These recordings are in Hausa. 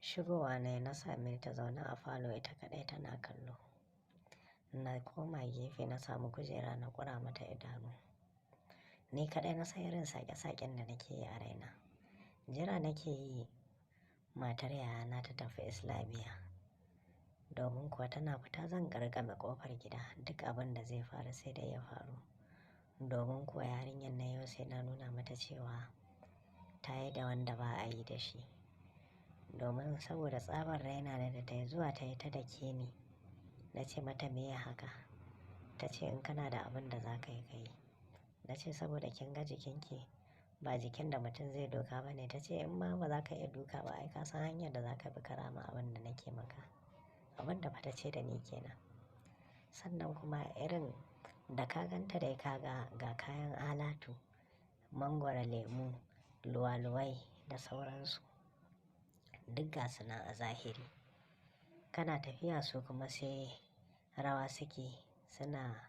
Shigowa na same ta zaune a falo ita kaɗai tana kallo. Na koma gefe na samu kujera na ƙura mata idanu. Ni kaɗai na san irin sake-saken da nake yi a raina. Jira nake yi matar yayana ta tafi Islamiyya. Domin kuwa tana fita zan garkame ƙofar gida duk abin da zai faru sai dai ya faru. Domin kuwa yarinyar na yau sai na nuna mata cewa ta yi da wanda ba a yi da shi. Domin saboda tsabar raina da ta yi zuwa ta yi ta dake ni. Na ce mata me ya haka? Ta ce in kana da abin da za ka yi ka yi. Na ce saboda kin ga jikinki ba jikin da mutum zai doka ba ne. Ta ce in ma ba za ka iya duka ba ai ka san hanyar da za ka bi ka rama abin da nake maka. Abin da fa ta ce da ni kenan. Sannan kuma irin da ka ganta dai ka ga kayan alatu, mangwaro, lemu, luwa-luwai da sauransu. Duk gasu nan a zahiri. Kana tafiya su kuma sai rawa suke suna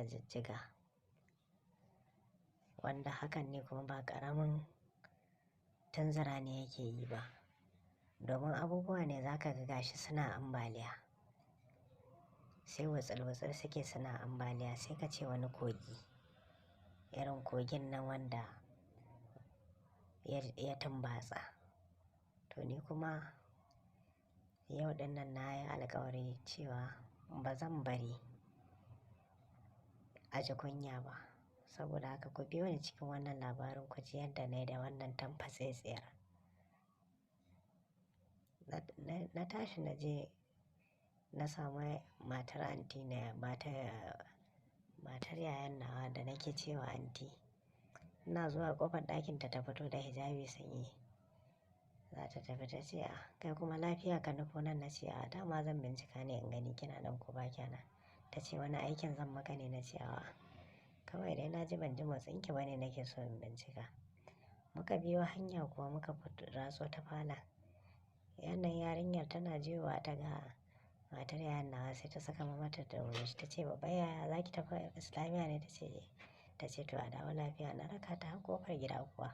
jijjiga. Wanda hakan ne kuma ba ƙaramin tunzura ne yake yi ba. Domin abubuwa ne za ka ga gashi suna ambaliya. Sai wutsul-wutsul suke suna ambaliya sai ka ce wani kogi. Irin kogin nan wanda ya tumbatsa. To ni kuma yau ɗinnan na yi alƙawari cewa ba zan bari a ji kunya ba. Saboda haka ku biyo ni cikin wannan labarin ku ji yadda na yi da wannan tamfatsetsiyar. Na tashi na je na samu matar anti na matar yayan nawa da nake cewa anti. Ina zuwa ƙofar ɗakinta ta fito da hijabi sanye. Za ta tafi ta ce kai kuma lafiya ka nufo nan? Na ce dama zan bincika ne in gani kina nan ko ba kya nan. Ta ce wani aikin zan maka ne? Na ce kawai dai na ji ban ji motsinki ba ne nake so in bincika. Muka biyo hanya kuwa muka ratso ta falon. Wannan yarinyar tana juyowa ta ga matar yayan nawa sai ta saka mata da murmushi ta ce babbar yaya za ki tafi Islamiyya ne? Ta ce to a dawo lafiya. Na raka ta har ƙofar gida kuwa.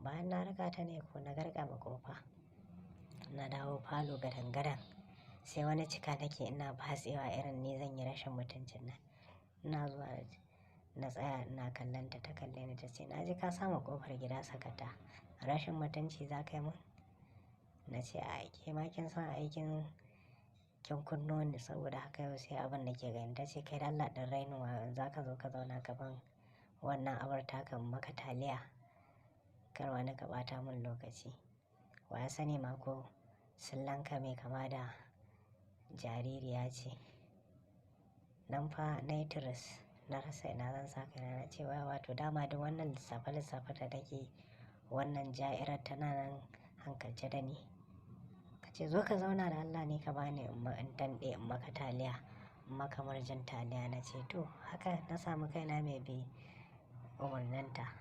Bayan na raka ta ne ko na garkame ƙofa. Na dawo falo gadan-gadan. Sai wani cika nake ina batsewa irin ni zan yi rashin mutuncin nan. Ina zuwa na tsaya ina kallon ta ta kalle ni ta ce na ji ka samu ƙofar gida sakata. Rashin mutunci za ka yi mun? Na ce ke ma kin san aikin kin kunno ni saboda haka yau sai abin da ke gani. Ta ce kai dan Allah ɗin rainin wayo za ka zo ka zauna gaban wannan abar taka maka taliya. Kar wani ka ɓata mun lokaci. Wa ya sani ma ko sullanka mai kama da jaririya ce. Nan fa na yi tiris na rasa ina zan sa kaina. Na ce wato dama duk wannan lissafe-lissafe da nake wannan ja'irar tana nan hankalce da ni. Ka ce zo ka zauna da Allah ne ka bani in tanɗe in maka taliya in maka murjin taliya. Na ce to haka na samu kaina mai bi umarninta.